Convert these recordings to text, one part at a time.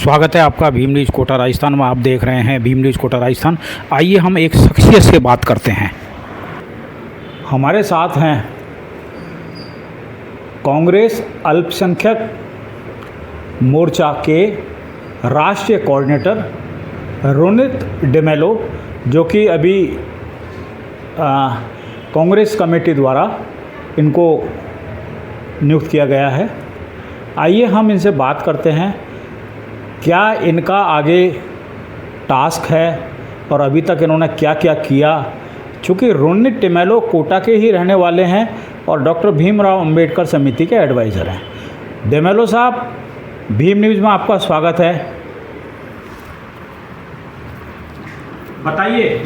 स्वागत है आपका भीम न्यूज़ कोटा राजस्थान में। आप देख रहे हैं भीम न्यूज़ कोटा राजस्थान। आइए हम एक शख्सियत से बात करते हैं। हमारे साथ हैं कांग्रेस अल्पसंख्यक मोर्चा के राष्ट्रीय कोऑर्डिनेटर रोनित डेमेलो, जो कि अभी कांग्रेस कमेटी द्वारा इनको नियुक्त किया गया है। आइए हम इनसे बात करते हैं, क्या इनका आगे टास्क है और अभी तक इन्होंने क्या क्या किया। चूँकि रोनित डेमेलो कोटा के ही रहने वाले हैं और डॉक्टर भीमराव अंबेडकर समिति के एडवाइज़र हैं। डेमेलो साहब, भीम न्यूज़ में आपका स्वागत है। बताइए।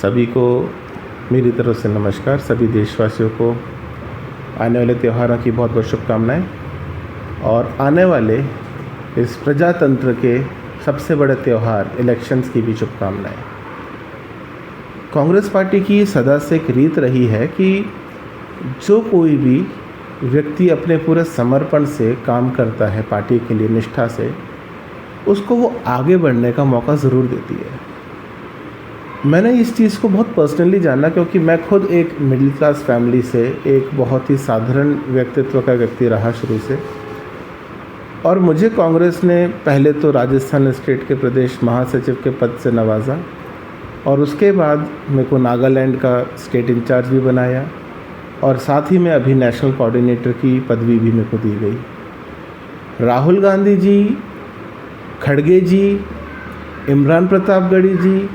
सभी को मेरी तरफ से नमस्कार। सभी देशवासियों को आने वाले त्योहारों की बहुत बहुत शुभकामनाएं और आने वाले इस प्रजातंत्र के सबसे बड़े त्यौहार इलेक्शंस की भी शुभकामनाएं। कांग्रेस पार्टी की सदा से एक रीत रही है कि जो कोई भी व्यक्ति अपने पूरे समर्पण से काम करता है पार्टी के लिए निष्ठा से, उसको वो आगे बढ़ने का मौका ज़रूर देती है। मैंने इस चीज़ को बहुत पर्सनली जाना, क्योंकि मैं खुद एक मिडिल क्लास फैमिली से, एक बहुत ही साधारण व्यक्तित्व का व्यक्ति रहा शुरू से। और मुझे कांग्रेस ने पहले तो राजस्थान स्टेट के प्रदेश महासचिव के पद से नवाजा और उसके बाद मेरे को नागालैंड का स्टेट इंचार्ज भी बनाया और साथ ही में अभी नेशनल कोऑर्डिनेटर की पदवी भी मेरे को दी गई। राहुल गांधी जी, खड़गे जी, इमरान प्रतापगढ़ी जी,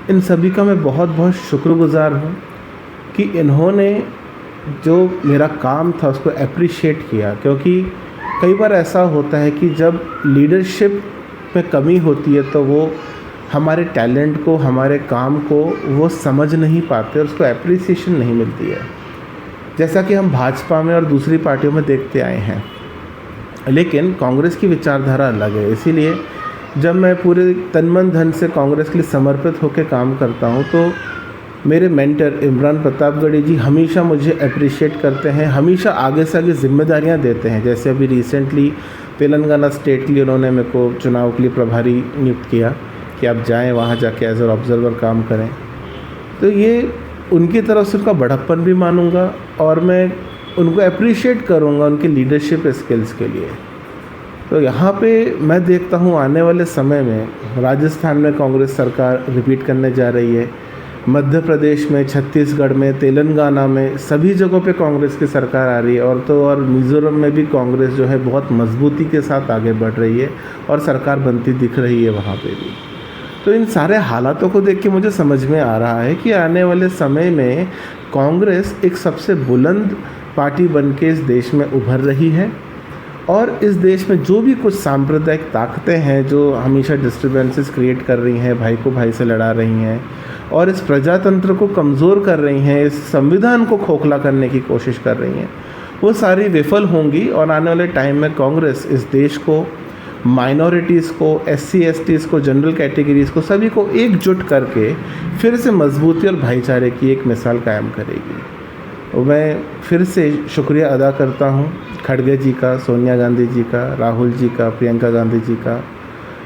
इन सभी का मैं बहुत बहुत शुक्रगुजार हूँ कि इन्होंने जो मेरा काम था उसको अप्रिशिएट किया। क्योंकि कई बार ऐसा होता है कि जब लीडरशिप में कमी होती है तो वो हमारे टैलेंट को, हमारे काम को वो समझ नहीं पाते और उसको एप्रिसिएशन नहीं मिलती है, जैसा कि हम भाजपा में और दूसरी पार्टियों में देखते आए हैं। लेकिन कांग्रेस की विचारधारा अलग है, इसीलिए जब मैं पूरे तन मन धन से कांग्रेस के लिए समर्पित होकर काम करता हूं, तो मेरे मेंटर इमरान प्रतापगढ़ी जी हमेशा मुझे अप्रिशिएट करते हैं, हमेशा आगे से आगे जिम्मेदारियां देते हैं। जैसे अभी रिसेंटली तेलंगाना स्टेट के लिए उन्होंने मेरे को चुनाव के लिए प्रभारी नियुक्त किया कि आप जाएं वहां जाके एज ए ऑब्जर्वर काम करें। तो ये उनकी तरफ से उनका बड़प्पन भी मानूंगा और मैं उनको अप्रिशिएट करूँगा उनकी लीडरशिप स्किल्स के लिए। तो यहाँ पे मैं देखता हूँ आने वाले समय में राजस्थान में कांग्रेस सरकार रिपीट करने जा रही है, मध्य प्रदेश में, छत्तीसगढ़ में, तेलंगाना में, सभी जगहों पे कांग्रेस की सरकार आ रही है। और मिज़ोरम में भी कांग्रेस जो है बहुत मजबूती के साथ आगे बढ़ रही है और सरकार बनती दिख रही है वहाँ पे भी। तो इन सारे हालातों को देख के मुझे समझ में आ रहा है कि आने वाले समय में कांग्रेस एक सबसे बुलंद पार्टी बन के इस देश में उभर रही है और इस देश में जो भी कुछ सांप्रदायिक ताकतें हैं जो हमेशा डिस्टर्बेंसेस क्रिएट कर रही हैं, भाई को भाई से लड़ा रही हैं और इस प्रजातंत्र को कमज़ोर कर रही हैं, इस संविधान को खोखला करने की कोशिश कर रही हैं, वो सारी विफल होंगी। और आने वाले टाइम में कांग्रेस इस देश को, माइनॉरिटीज़ को, SC STs को, जनरल कैटेगरीज़ को, सभी को एकजुट करके फिर से मजबूती और भाईचारे की एक मिसाल कायम करेगी। और मैं फिर से शुक्रिया अदा करता हूँ खड़गे जी का, सोनिया गांधी जी का, राहुल जी का, प्रियंका गांधी जी का,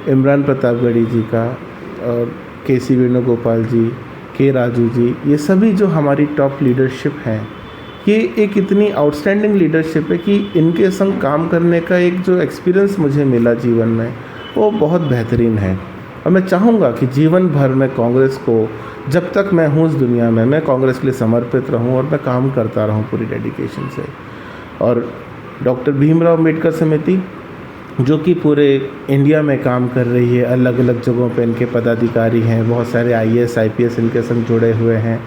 इमरान प्रतापगढ़ी जी का और KC वेणुगोपाल जी, K राजू जी, ये सभी जो हमारी टॉप लीडरशिप हैं, ये एक इतनी आउटस्टैंडिंग लीडरशिप है कि इनके संग काम करने का एक जो एक्सपीरियंस मुझे मिला जीवन में वो बहुत बेहतरीन है। और मैं चाहूँगा कि जीवन भर में कांग्रेस को, जब तक मैं हूँ इस दुनिया में, मैं कांग्रेस के लिए समर्पित रहूँ और मैं काम करता रहूँ पूरी डेडिकेशन से। और डॉक्टर भीमराव अंबेडकर समिति जो कि पूरे इंडिया में काम कर रही है, अलग अलग जगहों पे इनके पदाधिकारी हैं, बहुत सारे IAS IPS इनके संग जुड़े हुए हैं,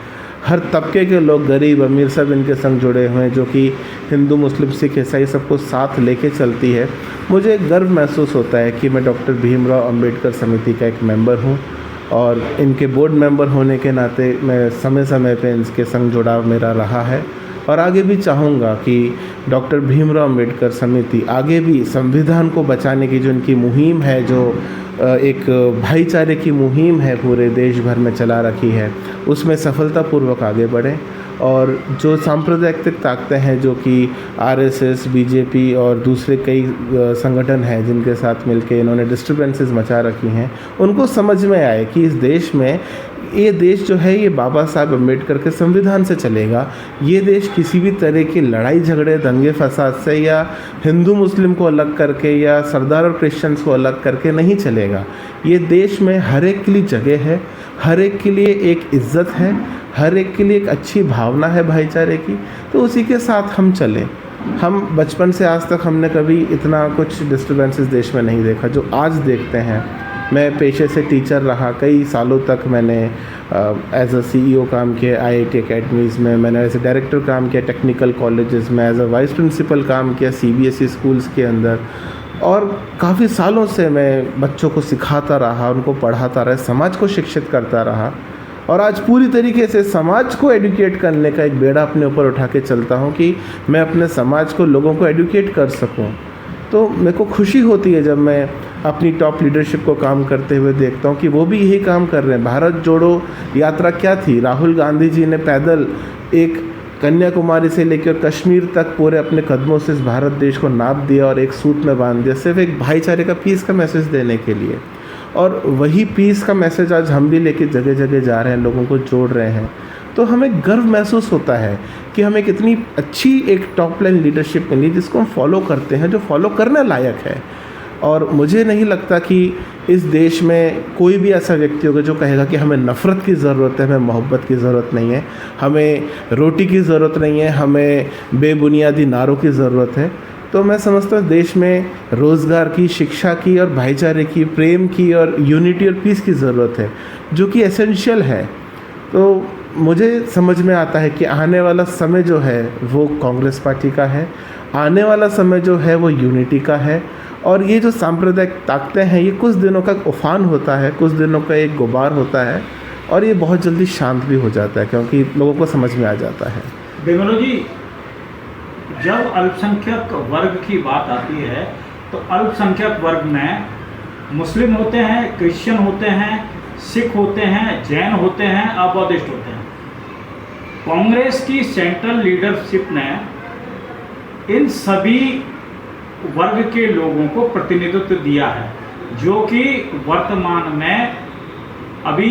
हर तबके के लोग, गरीब अमीर, सब इनके संग जुड़े हुए हैं, जो कि हिंदू मुस्लिम सिख ईसाई सबको साथ लेके चलती है। मुझे गर्व महसूस होता है कि मैं डॉक्टर भीमराव अंबेडकर समिति का एक मेंबर हूँ और इनके बोर्ड मेंबर होने के नाते मैं समय समय पे इनके संग जुड़ाव मेरा रहा है और आगे भी चाहूँगा कि डॉक्टर भीमराव अंबेडकर समिति आगे भी संविधान को बचाने की जो इनकी मुहिम है, जो एक भाईचारे की मुहिम है पूरे देश भर में चला रखी है, उसमें सफलतापूर्वक आगे बढ़ें। और जो सांप्रदायिक ताकतें हैं जो कि आरएसएस, बीजेपी और दूसरे कई संगठन हैं जिनके साथ मिलके इन्होंने डिस्टर्बेंसेस मचा रखी हैं, उनको समझ में आए कि इस देश में ये देश जो है ये बाबा साहब अम्बेडकर के संविधान से चलेगा। ये देश किसी भी तरह की लड़ाई झगड़े, दंगे फसाद से या हिंदू मुस्लिम को अलग करके या सरदार और क्रिश्चियंस को अलग करके नहीं चलेगा। ये देश में हर एक के लिए जगह है, हर एक के लिए एक इज़्ज़त है, हर एक के लिए एक अच्छी भावना है भाईचारे की, तो उसी के साथ हम चलें। हम बचपन से आज तक हमने कभी इतना कुछ डिस्टर्बेंसेस देश में नहीं देखा जो आज देखते हैं। मैं पेशे से टीचर रहा, कई सालों तक मैंने एज अ CEO काम किया IIT अकेडमीज़ में, मैंने एज अ डायरेक्टर काम किया टेक्निकल कॉलेजेस में, एज अ वाइस प्रिंसिपल काम किया CBSE स्कूल्स के अंदर, और काफ़ी सालों से मैं बच्चों को सिखाता रहा, उनको पढ़ाता रहा, समाज को शिक्षित करता रहा, और आज पूरी तरीके से समाज को एडुकेट करने का एक बेड़ा अपने ऊपर उठा के चलता हूँ कि मैं अपने समाज को, लोगों को एडुकेट कर सकूँ। तो मेरे को खुशी होती है जब मैं अपनी टॉप लीडरशिप को काम करते हुए देखता हूँ कि वो भी यही काम कर रहे हैं। भारत जोड़ो यात्रा क्या थी? राहुल गांधी जी ने पैदल एक कन्याकुमारी से लेकर कश्मीर तक पूरे अपने कदमों से इस भारत देश को नाप दिया और एक सूत में बांध दिया, सिर्फ एक भाईचारे का, पीस का मैसेज देने के लिए। और वही पीस का मैसेज आज हम भी लेके जगह जगह जा रहे हैं, लोगों को जोड़ रहे हैं। तो हमें गर्व महसूस होता है कि हमें कितनी अच्छी एक टॉप लाइन लीडरशिप मिली जिसको हम फॉलो करते हैं, जो फॉलो करने लायक है। और मुझे नहीं लगता कि इस देश में कोई भी ऐसा व्यक्ति होगा जो कहेगा कि हमें नफ़रत की ज़रूरत है, हमें मोहब्बत की ज़रूरत नहीं है, हमें रोटी की ज़रूरत नहीं है, हमें बेबुनियादी नारों की ज़रूरत है। तो मैं समझता हूँ देश में रोज़गार की, शिक्षा की और भाईचारे की, प्रेम की और यूनिटी और पीस की ज़रूरत है, जो कि एसेंशियल है। तो मुझे समझ में आता है कि आने वाला समय जो है वो कांग्रेस पार्टी का है, आने वाला समय जो है वो यूनिटी का है। और ये जो सांप्रदायिक ताकतें हैं ये कुछ दिनों का उफान होता है, कुछ दिनों का एक गुबार होता है, और ये बहुत जल्दी शांत भी हो जाता है क्योंकि लोगों को समझ में आ जाता है। बेमलो जी, जब अल्पसंख्यक वर्ग की बात आती है तो अल्पसंख्यक वर्ग में मुस्लिम होते हैं, क्रिश्चियन होते हैं, सिख होते हैं, जैन होते हैं, बौद्धिस्ट होते हैं। कांग्रेस की सेंट्रल लीडरशिप ने इन सभी वर्ग के लोगों को प्रतिनिधित्व दिया है, जो कि वर्तमान में अभी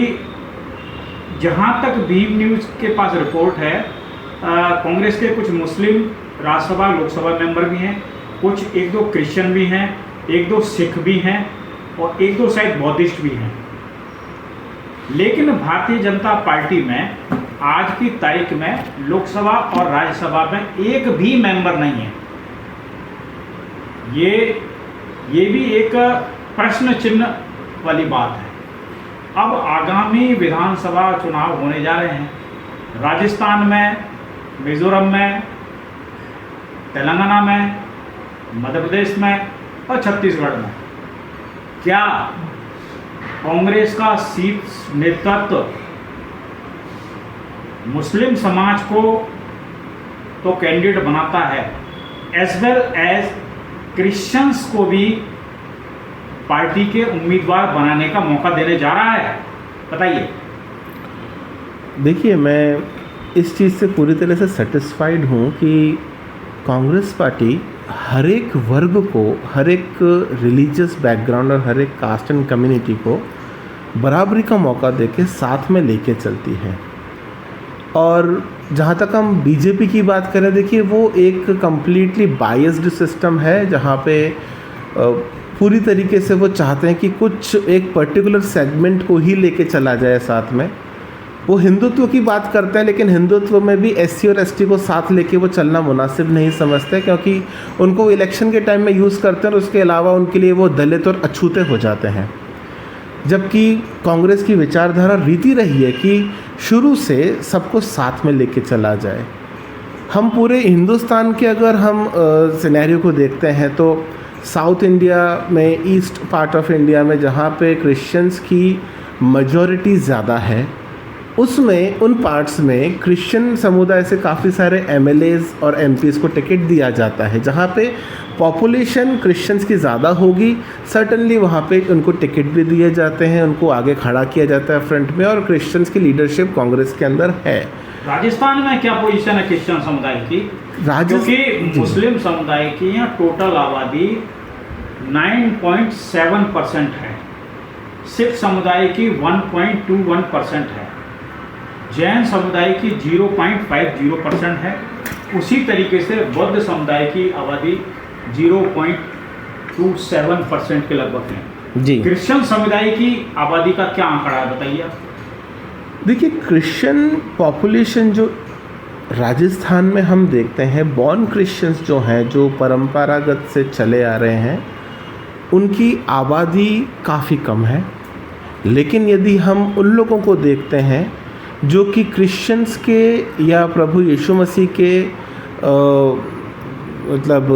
जहां तक भीम न्यूज़ के पास रिपोर्ट है, कांग्रेस के कुछ मुस्लिम राज्यसभा लोकसभा मेंबर भी हैं, कुछ एक दो क्रिश्चियन भी हैं, एक दो सिख भी हैं और एक दो शायद बौद्धिस्ट भी हैं। लेकिन भारतीय जनता पार्टी में आज की तारीख में लोकसभा और राज्यसभा में एक भी मेंबर नहीं है। ये भी एक प्रश्न चिन्ह वाली बात है। अब आगामी विधानसभा चुनाव होने जा रहे हैं, राजस्थान में, मिजोरम में, तेलंगाना में, मध्य प्रदेश में और छत्तीसगढ़ में। क्या कांग्रेस का शीर्ष नेतृत्व मुस्लिम समाज को तो कैंडिडेट बनाता है, एज वेल एज क्रिश्चियंस को भी पार्टी के उम्मीदवार बनाने का मौका देने जा रहा है? बताइए। देखिए, मैं इस चीज़ से पूरी तरह से सेटिस्फाइड हूँ कि कांग्रेस पार्टी हर एक वर्ग को, हर एक रिलीजियस बैकग्राउंड और हर एक कास्ट एंड कम्युनिटी को बराबरी का मौका देके साथ में लेके चलती है। और जहाँ तक हम बीजेपी की बात करें, देखिए वो एक कम्प्लीटली बायस्ड सिस्टम है जहाँ पे पूरी तरीके से वो चाहते हैं कि कुछ एक पर्टिकुलर सेगमेंट को ही लेके चला जाए साथ में। वो हिंदुत्व की बात करते हैं, लेकिन हिंदुत्व में भी SC और ST को साथ लेके वो चलना मुनासिब नहीं समझते, क्योंकि उनको इलेक्शन के टाइम में यूज़ करते हैं और उसके अलावा उनके लिए वो दलित और अछूते हो जाते हैं। जबकि कांग्रेस की विचारधारा रीति रही है कि शुरू से सबको साथ में लेके चला जाए। हम पूरे हिंदुस्तान के अगर हम सिनेरियो को देखते हैं तो साउथ इंडिया में, ईस्ट पार्ट ऑफ इंडिया में, जहाँ पे क्रिश्चियंस की मेजॉरिटी ज़्यादा है, उसमें उन पार्ट्स में क्रिश्चियन समुदाय से काफ़ी सारे एमएलएज और एमपीज़ को टिकट दिया जाता है। जहाँ पे पॉपुलेशन क्रिश्चियंस की ज़्यादा होगी, सर्टनली वहाँ पे उनको टिकट भी दिए जाते हैं, उनको आगे खड़ा किया जाता है फ्रंट में, और क्रिश्चियंस की लीडरशिप कांग्रेस के अंदर है। राजस्थान में क्या पोजीशन है क्रिश्चियन समुदाय की? क्योंकि मुस्लिम समुदाय की यहाँ टोटल आबादी 9.7% है, सिख समुदाय की 1.21% है, जैन समुदाय की 0.50% है, उसी तरीके से बौद्ध समुदाय की आबादी 0.27% के लगभग है जी। क्रिश्चियन समुदाय की आबादी का क्या आंकड़ा है, बताइए आप। देखिए, क्रिश्चियन पॉपुलेशन जो राजस्थान में हम देखते हैं, बॉर्न क्रिश्चियंस जो हैं, जो परंपरागत से चले आ रहे हैं, उनकी आबादी काफ़ी कम है। लेकिन यदि हम उन लोगों को देखते हैं जो कि क्रिश्चियंस के या प्रभु यीशु मसीह के मतलब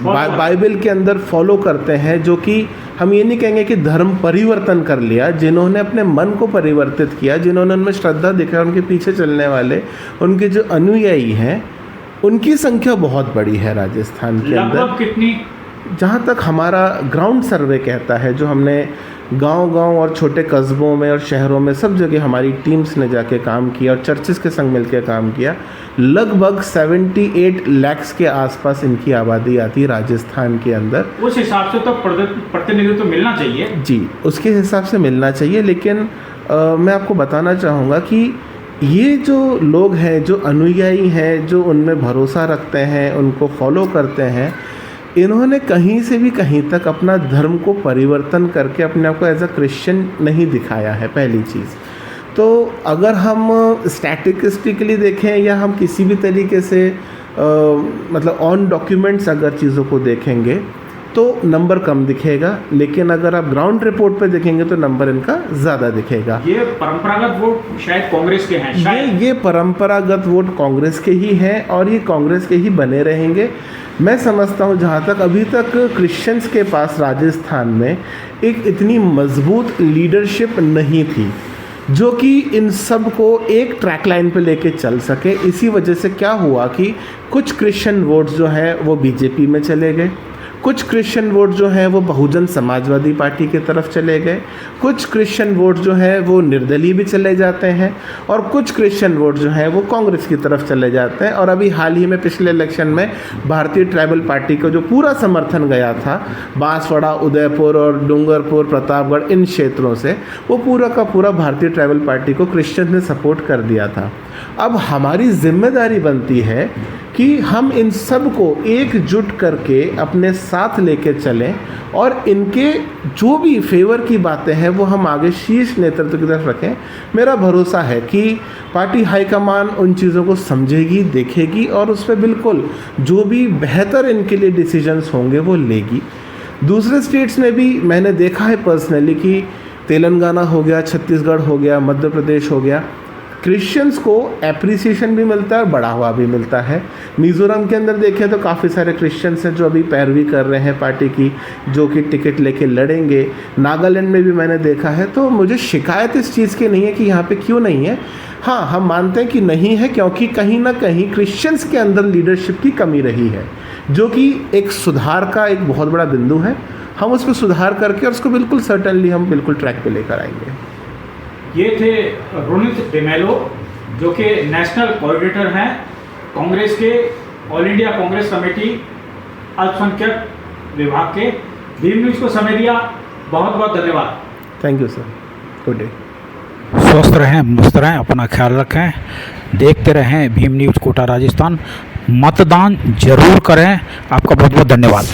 बाइबल के अंदर फॉलो करते हैं, जो कि हम ये नहीं कहेंगे कि धर्म परिवर्तन कर लिया, जिन्होंने अपने मन को परिवर्तित किया, जिन्होंने उनमें श्रद्धा दिखा, उनके पीछे चलने वाले, उनके जो अनुयायी हैं, उनकी संख्या बहुत बड़ी है राजस्थान के अंदर। कितनी? जहाँ तक हमारा ग्राउंड सर्वे कहता है, जो हमने गांव-गांव और छोटे कस्बों में और शहरों में सब जगह हमारी टीम्स ने जाके काम किया और चर्चेस के संग मिलकर काम किया, लगभग 78 लाख के आसपास इनकी आबादी आती है राजस्थान के अंदर। उस हिसाब से तो प्रतिनिधित्व तो मिलना चाहिए। जी, उसके हिसाब से मिलना चाहिए। लेकिन मैं आपको बताना चाहूँगा कि ये जो लोग हैं, जो अनुयायी हैं, जो उनमें भरोसा रखते हैं, उनको फॉलो करते हैं, इन्होंने कहीं से भी कहीं तक अपना धर्म को परिवर्तन करके अपने आप को एज अ क्रिश्चियन नहीं दिखाया है, पहली चीज़। तो अगर हम स्टैटिस्टिकली देखें या हम किसी भी तरीके से मतलब ऑन डॉक्यूमेंट्स अगर चीज़ों को देखेंगे तो नंबर कम दिखेगा, लेकिन अगर आप ग्राउंड रिपोर्ट पे देखेंगे तो नंबर इनका ज़्यादा दिखेगा। ये परंपरागत वोट शायद कांग्रेस के हैं, शायद ये परंपरागत वोट कांग्रेस के ही हैं और ये कांग्रेस के ही बने रहेंगे। मैं समझता हूँ जहाँ तक अभी तक क्रिश्चियंस के पास राजस्थान में एक इतनी मजबूत लीडरशिप नहीं थी जो कि इन सब को एक ट्रैक लाइन पे लेके चल सके। इसी वजह से क्या हुआ कि कुछ क्रिश्चियन वोट्स जो हैं वो बीजेपी में चले गए, कुछ क्रिश्चियन वोट जो हैं वो बहुजन समाजवादी पार्टी की तरफ चले गए, कुछ क्रिश्चियन वोट जो हैं वो निर्दलीय भी चले जाते हैं, और कुछ क्रिश्चियन वोट जो हैं वो कांग्रेस की तरफ चले जाते हैं। और अभी हाल ही में पिछले इलेक्शन में भारतीय ट्राइबल पार्टी का जो पूरा समर्थन गया था बांसवाड़ा, उदयपुर और डूंगरपुर, प्रतापगढ़, इन क्षेत्रों से, वो पूरा का पूरा भारतीय ट्राइबल पार्टी को क्रिश्चियन ने सपोर्ट कर दिया था। अब हमारी जिम्मेदारी बनती है कि हम इन सब को एकजुट करके अपने साथ लेके चलें और इनके जो भी फेवर की बातें हैं वो हम आगे शीर्ष नेतृत्व की तरफ रखें। मेरा भरोसा है कि पार्टी हाईकमान उन चीज़ों को समझेगी, देखेगी और उस पर बिल्कुल जो भी बेहतर इनके लिए डिसीजंस होंगे वो लेगी। दूसरे स्टेट्स में भी मैंने देखा है पर्सनली कि तेलंगाना हो गया, छत्तीसगढ़ हो गया, मध्य प्रदेश हो गया, क्रिश्चियंस को एप्रिसिएशन भी मिलता है और बढ़ावा भी मिलता है। मिज़ोरम के अंदर देखें तो काफ़ी सारे क्रिश्चियंस हैं जो अभी पैरवी कर रहे हैं पार्टी की, जो कि टिकट लेके लड़ेंगे। नागालैंड में भी मैंने देखा है। तो मुझे शिकायत इस चीज़ की नहीं है कि यहाँ पे क्यों नहीं है। हाँ, हम मानते हैं कि नहीं है क्योंकि कहीं ना कहीं क्रिश्चियंस के अंदर लीडरशिप की कमी रही है, जो कि एक सुधार का एक बहुत बड़ा बिंदु है। हम उस पर सुधार करके और उसको बिल्कुल सर्टनली हम बिल्कुल ट्रैक पे लेकर आएंगे। ये थे रोनित डेमेलो, जो कि नेशनल कोऑर्डिनेटर हैं कांग्रेस के, ऑल इंडिया कांग्रेस कमेटी अल्पसंख्यक विभाग के। भीम न्यूज़ को समय दिया, बहुत बहुत धन्यवाद। Thank you sir, good day. स्वस्थ रहें, मस्त रहें, अपना ख्याल रखें, देखते रहें भीम न्यूज़ कोटा राजस्थान। मतदान जरूर करें। आपका बहुत बहुत धन्यवाद।